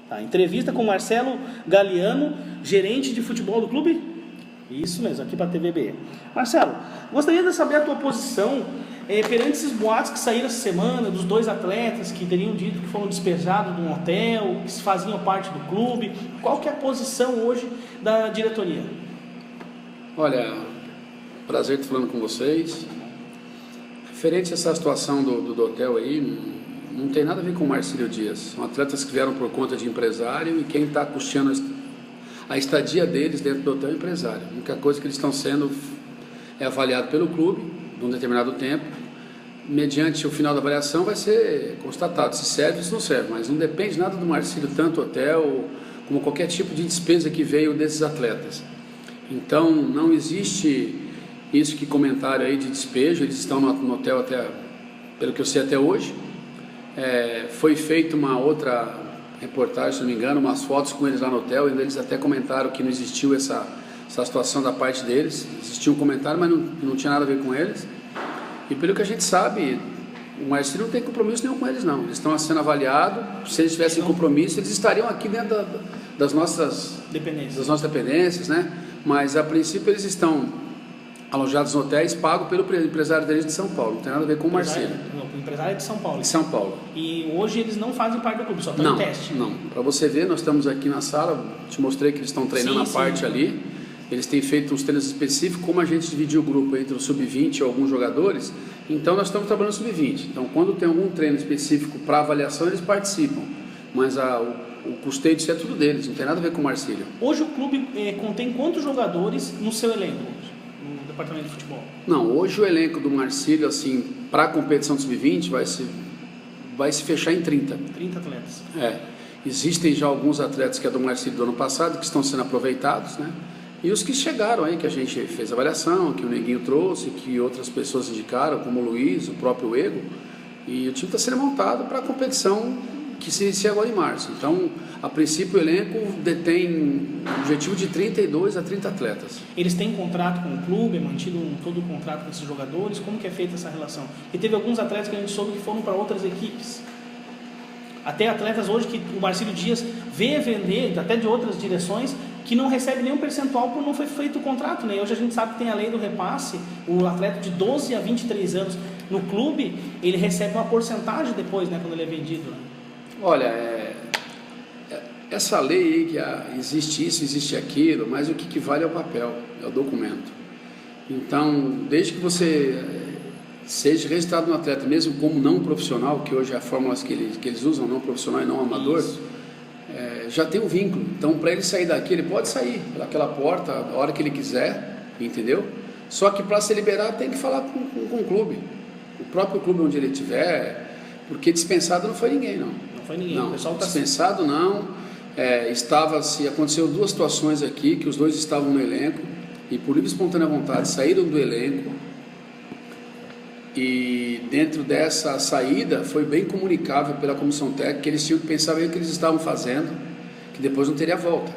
Tá, entrevista com Marcelo Galiano, gerente de futebol do clube? Isso mesmo, aqui para a TVB. Marcelo, gostaria de saber a tua posição perante esses boatos que saíram essa semana, dos 2 atletas que teriam dito que foram despejados de um hotel, que faziam parte do clube. Qual que é a posição hoje da diretoria? Olha, prazer estar falando com vocês. Referente a essa situação do hotel aí, não tem nada a ver com o Marcílio Dias. São atletas que vieram por conta de empresário e quem está custeando a estadia deles dentro do hotel é empresário. A única coisa que eles estão sendo é avaliado pelo clube de um determinado tempo. Mediante o final da avaliação vai ser constatado se serve ou se não serve, mas não depende nada do Marcílio, tanto hotel como qualquer tipo de despesa que veio desses atletas. Então não existe isso que comentaram aí de despejo, eles estão no hotel até, pelo que eu sei, até hoje. Foi feita uma outra reportagem, se não me engano, umas fotos com eles lá no hotel, e eles até comentaram que não existiu essa situação da parte deles. Existia um comentário, mas não tinha nada a ver com eles. E pelo que a gente sabe, o Marcílio não tem compromisso nenhum com eles, não. Eles estão sendo avaliados. Se eles tivessem compromisso, eles estariam aqui dentro das nossas dependências, né? Mas a princípio eles estão alojados em hotéis pagos pelo empresário deles de São Paulo. Não tem nada a ver com o Marcílio. O empresário é de São Paulo. De São Paulo. E hoje eles não fazem parte do clube, só estão em teste. Não. Para você ver, nós estamos aqui na sala, te mostrei que eles estão treinando a parte ali. Eles têm feito uns treinos específicos, como a gente dividiu o grupo entre o sub-20 e alguns jogadores, então nós estamos trabalhando sub-20. Então quando tem algum treino específico para avaliação, eles participam. Mas o custeio disso é tudo deles, não tem nada a ver com o Marcílio. Hoje o clube contém quantos jogadores no seu elenco, no departamento de futebol? Não, hoje o elenco do Marcílio, assim, para a competição do sub-20 vai se fechar em 30. 30 atletas. Existem já alguns atletas que é do Marcílio do ano passado, que estão sendo aproveitados, né? E os que chegaram aí, que a gente fez avaliação, que o Neguinho trouxe, que outras pessoas indicaram, como o Luiz, o próprio Ego. E o time está sendo montado para a competição que se inicia agora em março. Então, a princípio, o elenco detém um objetivo de 32 a 30 atletas. Eles têm contrato com o clube, é mantido todo o contrato com esses jogadores? Como que é feita essa relação? E teve alguns atletas que a gente soube que foram para outras equipes. Até atletas hoje que o Marcílio Dias vê vender, até de outras direções, que não recebe nenhum percentual por não foi feito o contrato, né? Hoje a gente sabe que tem a lei do repasse, o atleta de 12 a 23 anos no clube, ele recebe uma porcentagem depois, né, quando ele é vendido. Né? Olha, essa lei aí, que existe isso, existe aquilo, mas o que vale é o papel, é o documento. Então, desde que você seja registrado no atleta, mesmo como não profissional, que hoje é a fórmula que eles usam, não profissional e não amador, já tem um vínculo. Então, para ele sair daqui, ele pode sair pelaquela porta a hora que ele quiser, entendeu? Só que para se liberar tem que falar com o clube, o próprio clube onde ele estiver, porque dispensado não foi ninguém, não. Não foi ninguém. Não, o pessoal tá dispensado não. Aconteceu 2 situações aqui, que os 2 estavam no elenco e por livre e espontânea vontade saíram do elenco. E dentro dessa saída foi bem comunicável pela comissão técnica que eles tinham que pensar bem o que eles estavam fazendo, que depois não teria volta.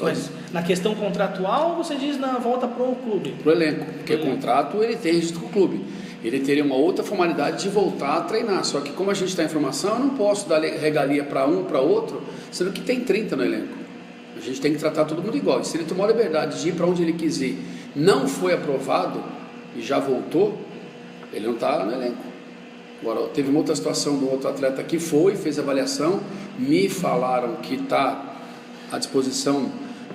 Mas na questão contratual, você diz na volta para o clube? Para o elenco, porque o contrato ele tem registro com o clube. Ele teria uma outra formalidade de voltar a treinar. Só que como a gente está em formação, eu não posso dar regalia para um, para outro, sendo que tem 30 no elenco. A gente tem que tratar todo mundo igual. E se ele tomou a liberdade de ir para onde ele quiser, não foi aprovado e já voltou, ele não está no elenco. Agora, teve uma outra situação do outro atleta que fez a avaliação, me falaram que está à disposição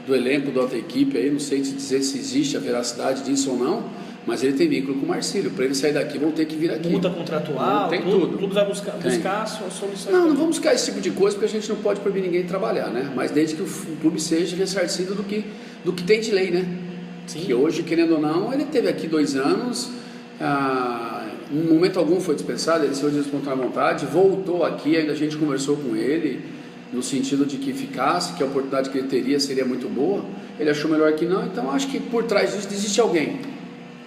do elenco da outra equipe, aí não sei te dizer se existe a veracidade disso ou não, mas ele tem vínculo com o Marcílio. Para ele sair daqui, vão ter que vir aqui. Multa contratual, tem tudo. O clube vai buscar a sua solução. Não vamos buscar esse tipo de coisa, porque a gente não pode proibir ninguém de trabalhar, né? Mas desde que o clube seja ressarcido do que tem de lei, né? Sim. Que hoje, querendo ou não, ele teve aqui 2 anos, em momento algum foi dispensado, ele saiu de espontânea vontade, voltou aqui, ainda a gente conversou com ele, no sentido de que ficasse, que a oportunidade que ele teria seria muito boa. Ele achou melhor que não, então acho que por trás disso existe alguém,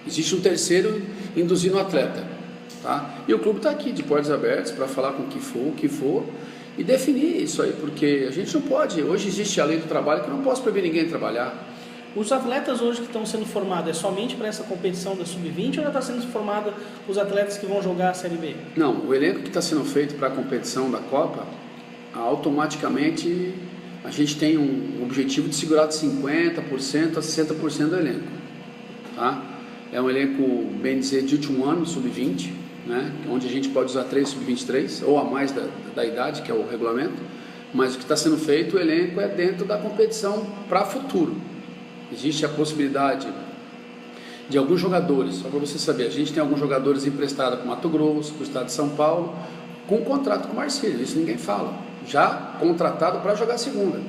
existe um terceiro induzindo o atleta, tá? E o clube está aqui de portas abertas para falar com o que for e definir isso aí, porque a gente não pode, hoje existe a lei do trabalho que eu não posso proibir ninguém de trabalhar. Os atletas hoje que estão sendo formados, é somente para essa competição da Sub-20 ou já está sendo formado os atletas que vão jogar a Série B? Não, o elenco que está sendo feito para a competição da Copa, automaticamente a gente tem um objetivo de segurar de 50% a 60% do elenco, tá? É um elenco, bem dizer, de último ano, sub-20, né? Onde a gente pode usar 3 sub-23 ou a mais da idade, que é o regulamento, mas o que está sendo feito, o elenco é dentro da competição para futuro. Existe a possibilidade de alguns jogadores, só para você saber, a gente tem alguns jogadores emprestados para o Mato Grosso, para o estado de São Paulo, com contrato com o Marcílio, isso ninguém fala, já contratado para jogar segunda.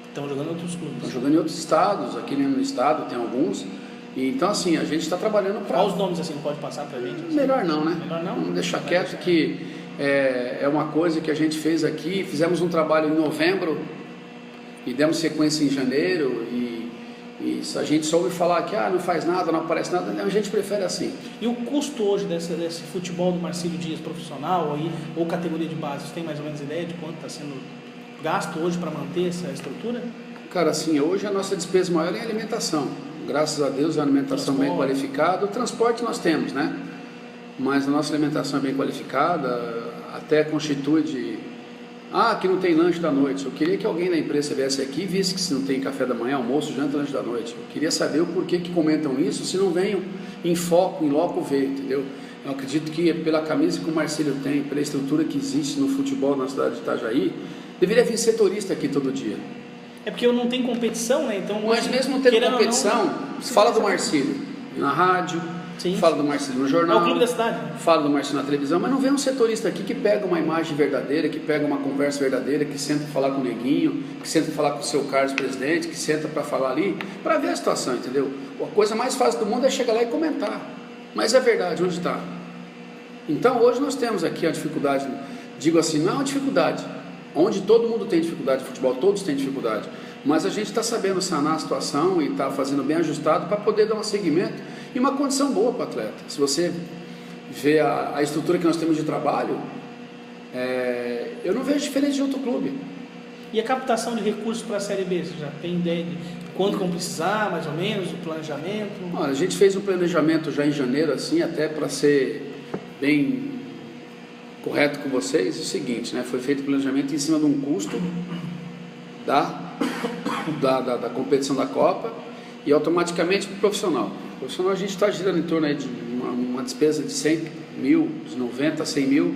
Estão jogando em outros clubes. Estão jogando em outros estados, aqui mesmo no estado tem alguns, e então assim, a gente está trabalhando para... Qual os nomes assim, pode passar para a gente? Assim? Melhor não, né? Melhor não? Vamos deixar quieto que é uma coisa que a gente fez aqui, fizemos um trabalho em novembro e demos sequência em janeiro e se a gente soube falar que não faz nada, não aparece nada, a gente prefere assim. E o custo hoje desse futebol do Marcílio Dias profissional aí, ou categoria de base, você tem mais ou menos ideia de quanto está sendo gasto hoje para manter essa estrutura? Cara, assim, hoje a nossa despesa maior é a alimentação. Graças a Deus, a alimentação bem qualificada. O transporte nós temos, né? Mas a nossa alimentação é bem qualificada, até constitui de... que não tem lanche da noite. Eu queria que alguém da empresa viesse aqui e visse que se não tem café da manhã, almoço, janta, lanche da noite. Eu queria saber o porquê que comentam isso, se não venham em foco, em loco ver, entendeu? Eu acredito que pela camisa que o Marcílio tem, pela estrutura que existe no futebol na cidade de Itajaí, deveria vir setorista aqui todo dia. É porque não tem competição, né? Então, mas mesmo tendo competição, fala do Marcílio na rádio, sim, fala do Marcílio no jornal, é o clube da cidade, fala do Marcílio na televisão, mas não vem um setorista aqui que pega uma imagem verdadeira, que pega uma conversa verdadeira, que senta para falar com o Neguinho, que senta para falar com o seu Carlos presidente, que senta para falar ali, para ver a situação, entendeu? A coisa mais fácil do mundo é chegar lá e comentar, mas é verdade, onde está? Então hoje nós temos aqui a dificuldade, digo assim, não é uma dificuldade, onde todo mundo tem dificuldade de futebol, todos têm dificuldade, mas a gente está sabendo sanar a situação e está fazendo bem ajustado para poder dar um segmento e uma condição boa para o atleta. Se você vê a estrutura que nós temos de trabalho, eu não vejo diferente de outro clube. E a captação de recursos para a Série B, você já tem ideia de quanto vão precisar, mais ou menos, o planejamento? Olha, a gente fez um planejamento já em janeiro, assim, até para ser bem correto com vocês, é o seguinte, né? Foi feito o planejamento em cima de um custo da competição da Copa e automaticamente para o profissional. O profissional a gente está girando em torno aí de uma despesa de 100 mil, de 90 a 100 mil,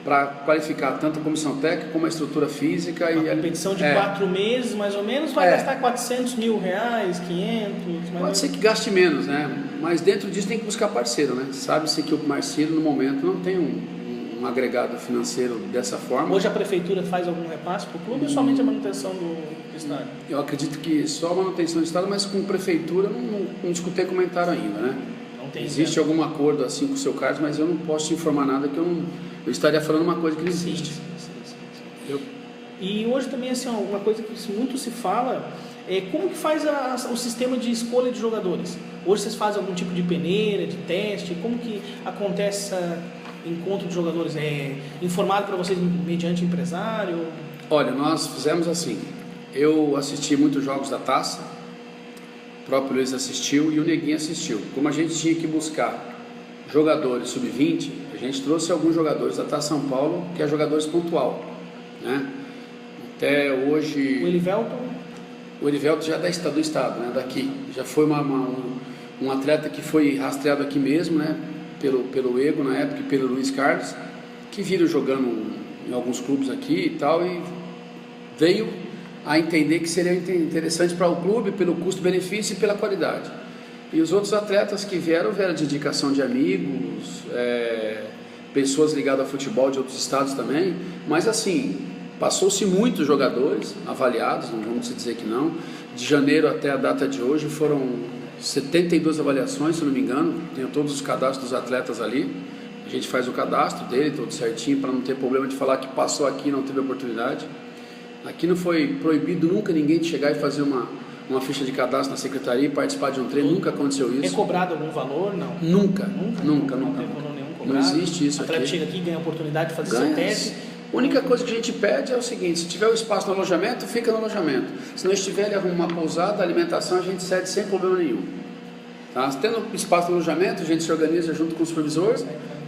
para qualificar tanto a comissão técnica como a estrutura física. Uma competição de 4 meses, mais ou menos, vai gastar 400 mil reais, 500... Pode ser que gaste menos, né? Mas dentro disso tem que buscar parceiro, né? Sabe-se que o Marcílio, no momento, não tem um agregado financeiro dessa forma. Hoje a prefeitura faz algum repasse para o clube ou somente a manutenção do estádio? Eu acredito que só a manutenção do estádio, mas com prefeitura não escutei comentário ainda, né? Não tem. Existe algum acordo assim com o seu Carlos, mas eu não posso te informar nada que eu estaria falando uma coisa que não existe. Sim. E hoje também assim, uma coisa que muito se fala é como que faz o sistema de escolha de jogadores. Hoje vocês fazem algum tipo de peneira, de teste? Como que acontece esse encontro de jogadores? É informado para vocês mediante empresário? Olha, nós fizemos assim. Eu assisti muitos jogos da Taça, o próprio Luiz assistiu e o Neguinho assistiu. Como a gente tinha que buscar jogadores sub-20, a gente trouxe alguns jogadores da Taça São Paulo, que é jogadores pontual, né? Até hoje... O Elivelton já é do estado, né? Daqui. Já foi um atleta que foi rastreado aqui mesmo, né? Pelo Ego na época e pelo Luiz Carlos, que viram jogando em alguns clubes aqui e tal, e veio a entender que seria interessante para o clube pelo custo-benefício e pela qualidade. E os outros atletas que vieram de indicação de amigos, pessoas ligadas ao futebol de outros estados também, mas assim, passou-se muitos jogadores avaliados, não vamos dizer que não. De janeiro até a data de hoje foram 72 avaliações, se não me engano, tenho todos os cadastros dos atletas ali, a gente faz o cadastro dele, tudo certinho, para não ter problema de falar que passou aqui e não teve oportunidade. Aqui não foi proibido nunca ninguém de chegar e fazer uma ficha de cadastro na secretaria e participar de um treino, nunca aconteceu isso. É cobrado algum valor? Não. Nunca. Não tem valor nenhum cobrado. Não existe isso aqui. O atleta chega aqui e ganha a oportunidade de fazer seu teste. A única coisa que a gente pede é o seguinte: se tiver o espaço no alojamento, fica no alojamento. Se não estiver, ele arruma uma pousada, alimentação a gente cede sem problema nenhum. Tá? Tendo espaço no alojamento, a gente se organiza junto com o supervisor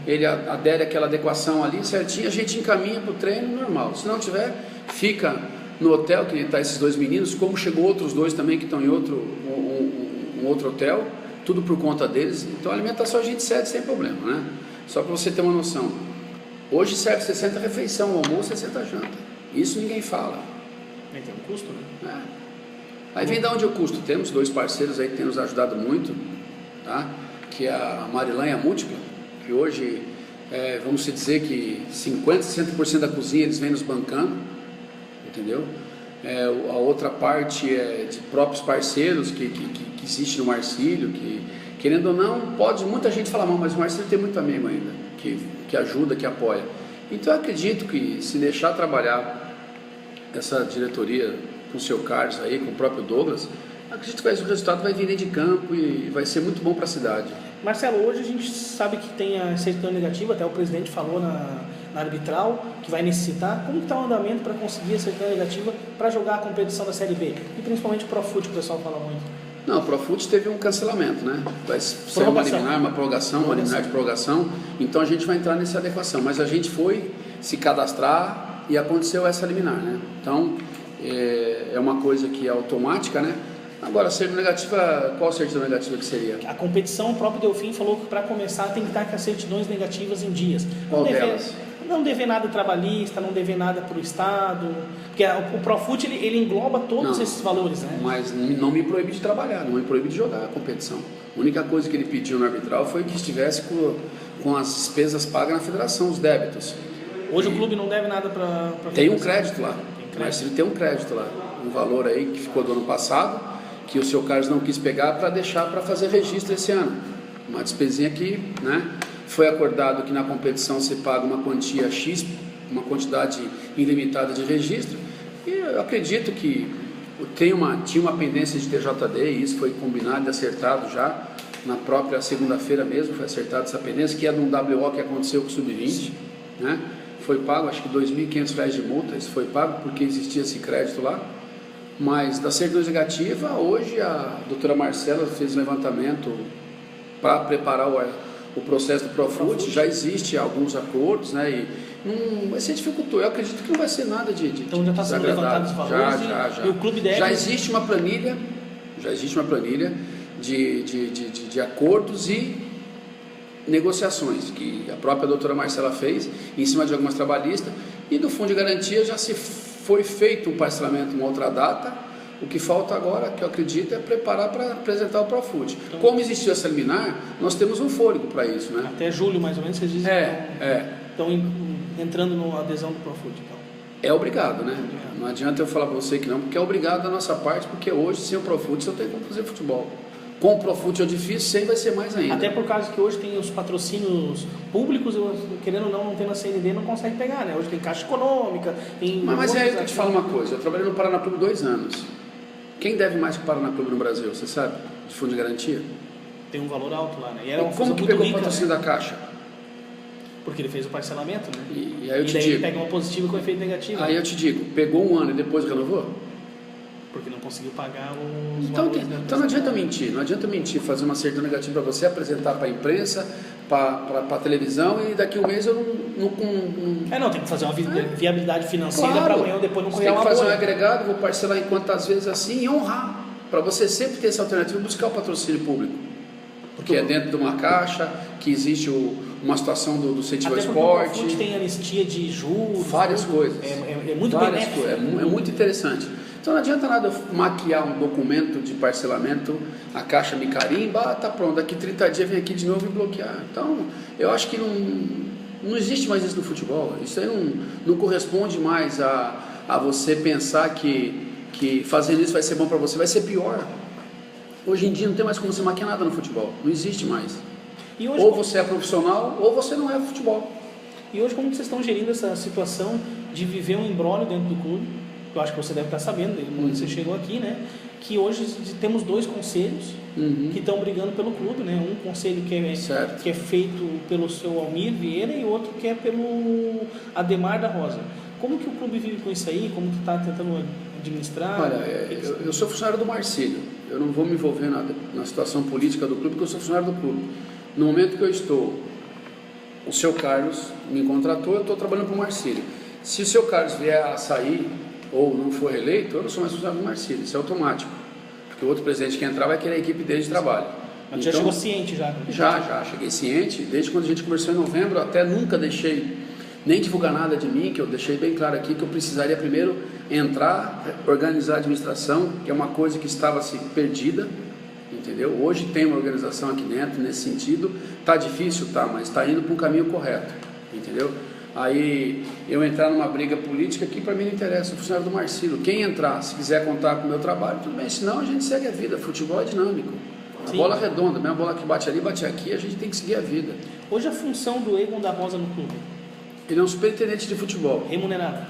ele adere àquela adequação ali certinho, a gente encaminha para o treino normal. Se não tiver, fica no hotel que está esses 2 meninos, como chegou outros 2 também que estão em um outro hotel, tudo por conta deles. Então a alimentação a gente cede sem problema, né? Só para você ter uma noção. Hoje serve 60 refeição, almoço e 60 janta. Isso ninguém fala. Tem um custo, né? Aí vem de onde o custo. Temos 2 parceiros aí que têm nos ajudado muito, tá? Que é a Marilã e a Múltipla, que hoje, vamos dizer que 50%, 60% da cozinha eles vêm nos bancando, entendeu? A outra parte é de próprios parceiros que existe no Marcílio, que querendo ou não, muita gente fala mal, mas o Marcílio tem muito amigo ainda, que ajuda, que apoia. Então eu acredito que se deixar trabalhar essa diretoria com o seu Carlos aí, com o próprio Douglas, acredito que o resultado vai vir dentro de campo e vai ser muito bom para a cidade. Marcelo, hoje a gente sabe que tem a certidão negativa, até o presidente falou na arbitral que vai necessitar. Como está o andamento para conseguir a certidão negativa para jogar a competição da Série B? E principalmente o Profut, que o pessoal fala muito. Não, o Profut teve um cancelamento, né? Vai ser uma liminar, uma prorrogação, uma liminar de prorrogação. Então a gente vai entrar nessa adequação. Mas a gente foi se cadastrar e aconteceu essa liminar, né? Então é uma coisa que é automática, né? Agora, a certidão negativa, qual certidão negativa que seria? A competição, o próprio Delfim falou que para começar tem que estar com as certidões negativas em dias. Qual delas? Não dever nada trabalhista, não dever nada para o Estado, porque o Profut ele engloba todos esses valores, né? Mas não me proíbe de trabalhar, não me proíbe de jogar a competição. A única coisa que ele pediu no arbitral foi que estivesse com as despesas pagas na federação, os débitos. Hoje o clube não deve nada para tem um crédito lá, mas ele tem um crédito lá, um valor aí que ficou do ano passado, que o seu Carlos não quis pegar para deixar para fazer registro esse ano. Uma despesinha que, né, foi acordado que na competição se paga uma quantia X, uma quantidade ilimitada de registro, e eu acredito que tinha uma pendência de TJD, e isso foi combinado e acertado já na própria segunda-feira mesmo, foi acertada essa pendência, que é de um WO que aconteceu com o Sub-20, né? Foi pago, acho que R$ 2.500 de multa, isso foi pago porque existia esse crédito lá. Mas da certidão negativa, hoje a doutora Marcela fez um levantamento para preparar o processo do Profut, já existe alguns acordos, né? E não vai ser dificultoso. Eu acredito que não vai ser nada de então já está sendo levantado os valores já. E o clube deve... Já existe uma planilha de acordos e negociações que a própria doutora Marcela fez em cima de algumas trabalhistas, e do fundo de garantia já se foi feito um parcelamento em uma outra data. O que falta agora, que eu acredito, é preparar para apresentar o Profut. Então, como existiu essa liminar, nós temos um fôlego para isso, né? Até julho, mais ou menos, vocês dizem que estão entrando na adesão do Profut. Então. É obrigado, né? Não adianta eu falar para você que não, porque é obrigado da nossa parte, porque hoje, sem o Profut, você não tem como fazer futebol. Com o Profut é difícil, sem vai ser mais ainda. Até por causa que hoje tem os patrocínios públicos, querendo ou não tendo a CND, não consegue pegar, né? Hoje tem Caixa Econômica, tem... Mas é aí que eu te falo uma coisa, eu trabalhei no Paraná Clube 2 anos. Quem deve mais que o Paraná Clube no Brasil, você sabe? De fundo de garantia? Tem um valor alto lá, né? E era uma como que pegou o patrocínio, né, da Caixa? Porque ele fez o parcelamento, né? E aí eu te daí digo... ele pega uma positiva com efeito negativo. Aí eu te digo, pegou um ano e depois renovou? Porque não conseguiu pagar os então, valores, então não adianta mentir, fazer uma certidão negativa para você, apresentar para a imprensa, para a televisão, e daqui um mês eu não... tem que fazer uma viabilidade financeira para amanhã ou depois não correr uma tem que fazer boa. um agregado, vou parcelar em quantas vezes assim e honrar, para você sempre ter essa alternativa e buscar o patrocínio público. Porque é dentro de uma caixa, que existe uma situação do incentivo ao esporte. O Profut tem anistia de juros. Várias coisas. É muito benéfico. É muito interessante. Então não adianta nada eu maquiar um documento de parcelamento, a Caixa me carimba, tá pronto, daqui 30 dias vem aqui de novo e bloquear. Então eu acho que não existe mais isso no futebol. Isso aí não corresponde mais a você pensar que fazendo isso vai ser bom para você, vai ser pior. Hoje em dia não tem mais como você maquiar nada no futebol, não existe mais. Ou você é profissional ou você não é futebol. E hoje como vocês estão gerindo essa situação de viver um imbróglio dentro do clube? Eu acho que você deve estar sabendo, desde o momento que você chegou aqui, né? Que hoje temos 2 conselhos que estão brigando pelo clube, né? Um conselho que é feito pelo seu Almir Vieira e outro que é pelo Ademar da Rosa. Como que o clube vive com isso aí? Como que está tentando administrar? Olha, eu sou funcionário do Marcílio. Eu não vou me envolver na situação política do clube, porque eu sou funcionário do clube. No momento que eu estou o seu Carlos me contratou, eu estou trabalhando para o Marcílio. Se o seu Carlos vier a sair ou não for reeleito, eu não sou mais funcionário do Marcílio, isso é automático. Porque o outro presidente que entrar vai querer a equipe dele de trabalho. Mas já chegou ciente já? Já, cheguei ciente. Desde quando a gente conversou em novembro, até nunca deixei nem divulgar nada de mim, que eu deixei bem claro aqui que eu precisaria primeiro entrar, organizar a administração, que é uma coisa que estava assim, perdida, entendeu? Hoje tem uma organização aqui dentro nesse sentido, tá difícil, tá, mas está indo para um caminho correto, entendeu? Aí eu entrar numa briga política que para mim não interessa, o funcionário do Marcílio, quem entrar, se quiser contar com o meu trabalho, tudo bem, senão a gente segue a vida, futebol é dinâmico. A bola é redonda, a mesma bola que bate ali, bate aqui, a gente tem que seguir a vida. Hoje a função do Egon da Rosa no clube? Ele é um superintendente de futebol. Remunerado?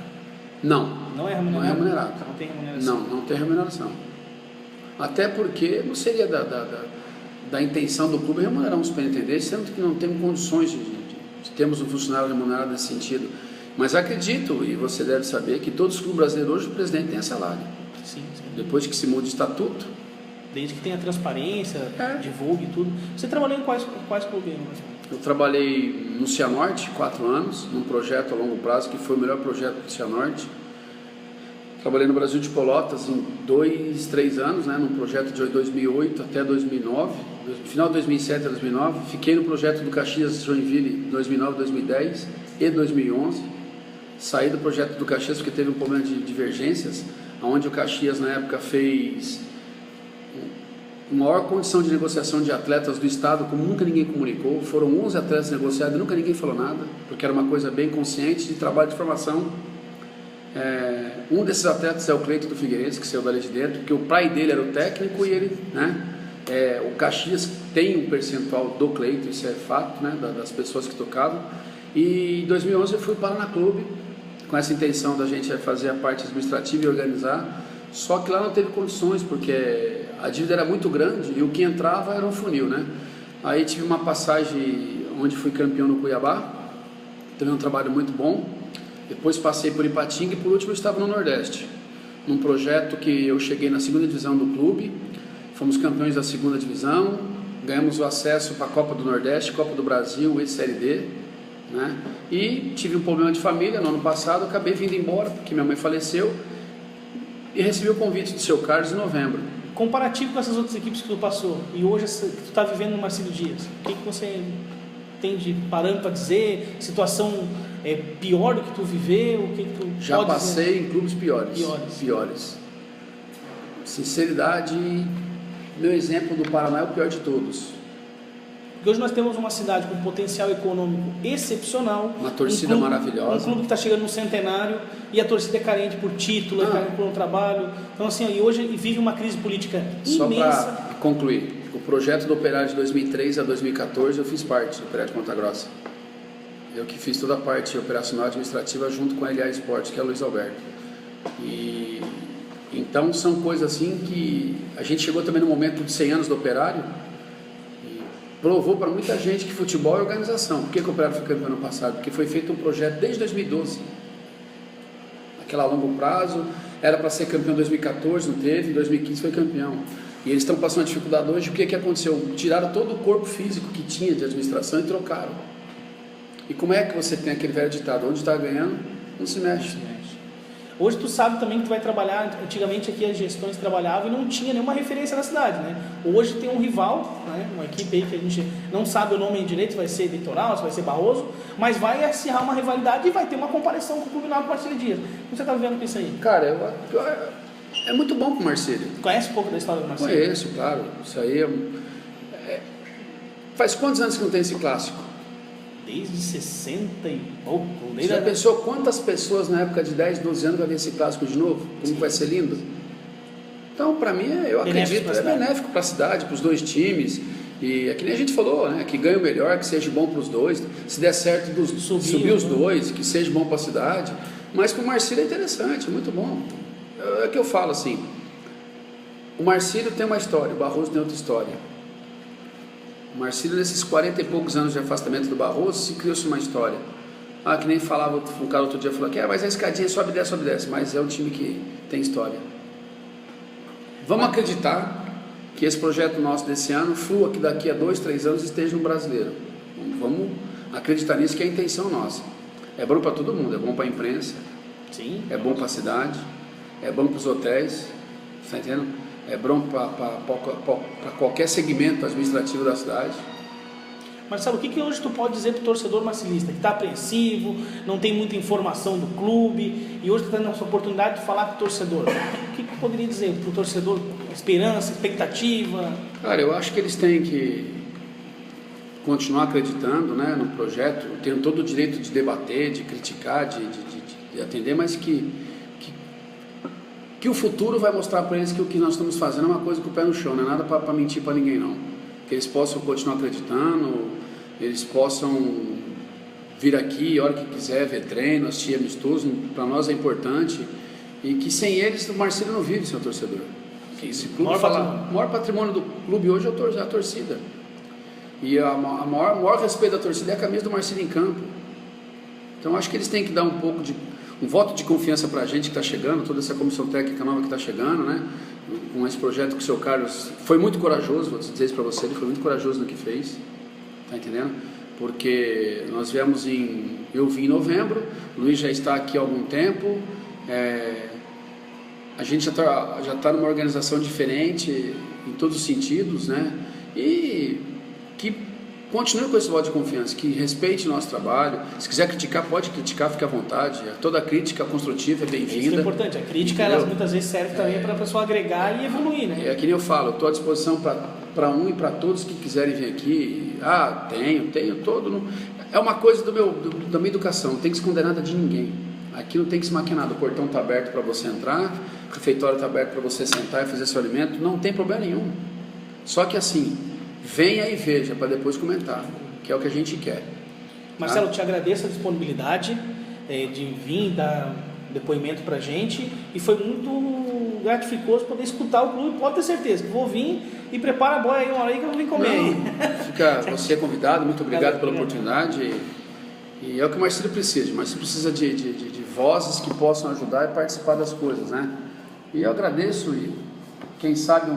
Não. Não é remunerado? Não é remunerado. Não tem remuneração? Não tem remuneração. Até porque não seria da intenção do clube remunerar um superintendente, sendo que não temos condições de termos um funcionário remunerado nesse sentido. Mas acredito, e você deve saber, que todos os clubes brasileiros hoje o presidente tem salário. Sim. Depois que se muda o estatuto. Desde que tenha transparência, divulgue tudo. Você trabalhou em quais clubes? Eu trabalhei no Cianorte 4 anos, num projeto a longo prazo, que foi o melhor projeto do Cianorte. Trabalhei no Brasil de Pelotas em 3 anos, né, num projeto de 2008 até 2009, final de 2007 a 2009. Fiquei no projeto do Caxias Joinville 2009, 2010 e 2011. Saí do projeto do Caxias porque teve um problema de divergências, onde o Caxias na época fez maior condição de negociação de atletas do estado, como nunca ninguém comunicou. Foram 11 atletas negociados e nunca ninguém falou nada, porque era uma coisa bem consciente de trabalho de formação. Um desses atletas é o Cleito do Figueirense, que saiu dali de dentro, porque o pai dele era o técnico e ele, né, o Caxias tem um percentual do Cleito, isso é fato, né, das pessoas que tocavam. E em 2011 eu fui para o Paraná Clube, com essa intenção da gente fazer a parte administrativa e organizar, só que lá não teve condições, porque a dívida era muito grande e o que entrava era um funil, né? Aí tive uma passagem onde fui campeão no Cuiabá, também um trabalho muito bom. Depois passei por Ipatinga e por último eu estava no Nordeste, num projeto que eu cheguei na 2ª divisão do clube, fomos campeões da 2ª divisão, ganhamos o acesso para a Copa do Nordeste, Copa do Brasil e Série D, né? E tive um problema de família no ano passado, acabei vindo embora porque minha mãe faleceu e recebi o convite do seu Carlos em novembro. Comparativo com essas outras equipes que tu passou e hoje que tu está vivendo no Marcílio Dias, o que você tem de parâmetro para dizer? Situação pior do que tu viveu? O que tu já pode passei dizer? Em clubes piores. Sinceridade, meu exemplo do Paraná é o pior de todos. Porque hoje nós temos uma cidade com potencial econômico excepcional, uma torcida maravilhosa, um clube que está chegando no centenário e a torcida é carente por título, é carente por um trabalho. Então assim, e hoje vive uma crise política imensa. Só para concluir, o projeto do Operário de 2003 a 2014 eu fiz parte do Operário de Ponta Grossa. Eu que fiz toda a parte operacional administrativa junto com a LA Esportes, que é o Luiz Alberto. E então são coisas assim que a gente chegou também no momento de 100 anos do Operário. Provou para muita gente que futebol é organização. Por que o Operário foi campeão ano passado? Porque foi feito um projeto desde 2012. Aquela a longo prazo, era para ser campeão em 2014, não teve, em 2015 foi campeão. E eles estão passando dificuldade hoje, o que aconteceu? Tiraram todo o corpo físico que tinha de administração e trocaram. E como é que você tem aquele velho ditado? Onde está ganhando, não se mexe. Hoje tu sabe também que tu vai trabalhar, antigamente aqui as gestões trabalhavam e não tinha nenhuma referência na cidade, né? Hoje tem um rival, né? Uma equipe aí que a gente não sabe o nome direito, se vai ser Litoral, se vai ser Barroso, mas vai acirrar uma rivalidade e vai ter uma comparação com o Clube Náutico Marcílio Dias. Como você está vivendo com isso aí? Cara, é muito bom pro Marcílio. Conhece um pouco da história do Marcílio? Conheço, claro. Isso aí faz quantos anos que não tem esse clássico? Desde 60 e pouco. Você já pensou quantas pessoas na época de 10, 12 anos vai ver esse clássico de novo? Como vai ser lindo? Então, para mim, eu acredito, é benéfico para a cidade, para os dois times. E é que nem a gente falou, né? Que ganhe o melhor, que seja bom para os dois. Se der certo, subir os dois, que seja bom para a cidade. Mas para o Marcílio é interessante, muito bom. É que eu falo assim, o Marcílio tem uma história, o Barroso tem outra história. O Marcílio, nesses 40 e poucos anos de afastamento do Barroso, se criou-se uma história. Que nem falava, um cara outro dia falou que mas a escadinha sobe e desce, mas é um time que tem história. Vamos acreditar que esse projeto nosso desse ano flua, que daqui a 2, 3 anos esteja no Brasileiro. Vamos acreditar nisso, que é a intenção nossa. É bom para todo mundo, é bom para a imprensa, Sim. é bom para a cidade, é bom para os hotéis, está entendendo? É bom para qualquer segmento administrativo da cidade. Marcelo, o que hoje tu pode dizer para o torcedor marcelista que está apreensivo, não tem muita informação do clube e hoje está tendo essa oportunidade de falar com o torcedor? O que poderia dizer para o torcedor? Esperança, expectativa? Cara, eu acho que eles têm que continuar acreditando, né, no projeto, tendo todo o direito de debater, de criticar, de atender, mas que o futuro vai mostrar para eles que o que nós estamos fazendo é uma coisa com o pé no chão, não é nada para mentir para ninguém não. Que eles possam continuar acreditando, eles possam vir aqui a hora que quiser, ver treino, assistir amistoso, para nós é importante, e que sem eles o Marcílio não vive, seu torcedor. Que esse clube o maior patrimônio do clube hoje é a torcida. E o maior respeito da torcida é a camisa do Marcílio em campo. Então acho que eles têm que dar um voto de confiança para a gente que está chegando, toda essa comissão técnica nova que está chegando, né? Com esse projeto que o seu Carlos foi muito corajoso, vou dizer isso para você, ele foi muito corajoso no que fez, tá entendendo? Porque nós eu vim em novembro, o Luiz já está aqui há algum tempo, a gente já está numa organização diferente em todos os sentidos, né? E que continue com esse voto de confiança, que respeite o nosso trabalho. Se quiser criticar, pode criticar, fique à vontade. Toda crítica construtiva é bem-vinda. Isso é importante. A crítica, ela muitas vezes serve também para a pessoa agregar e evoluir, né? É que nem eu falo, estou à disposição para um e para todos que quiserem vir aqui. Tenho todo. É uma coisa da minha educação, não tem que se esconder nada de ninguém. Aqui não tem que se maquiar nada. O portão está aberto para você entrar, o refeitório está aberto para você sentar e fazer seu alimento, não tem problema nenhum. Só que assim, venha e veja para depois comentar, que é o que a gente quer. Marcelo, te agradeço a disponibilidade de vir dar depoimento para a gente e foi muito gratificoso poder escutar o clube. Pode ter certeza que vou vir e prepara a boia aí uma hora aí que eu vou vir comer. Você é convidado, muito obrigado pela oportunidade e é o que o Marcílio precisa. O Marcílio precisa de vozes que possam ajudar e participar das coisas, né? E eu agradeço e quem sabe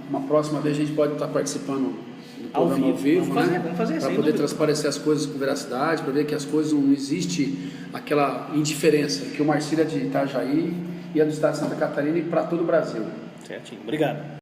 uma próxima vez a gente pode estar participando do programa ao vivo, né? Vamos fazer, para poder transparecer as coisas com veracidade, para ver que as coisas não existe aquela indiferença que o Marcílio é de Itajaí e é do estado de Santa Catarina e para todo o Brasil. Certinho, obrigado.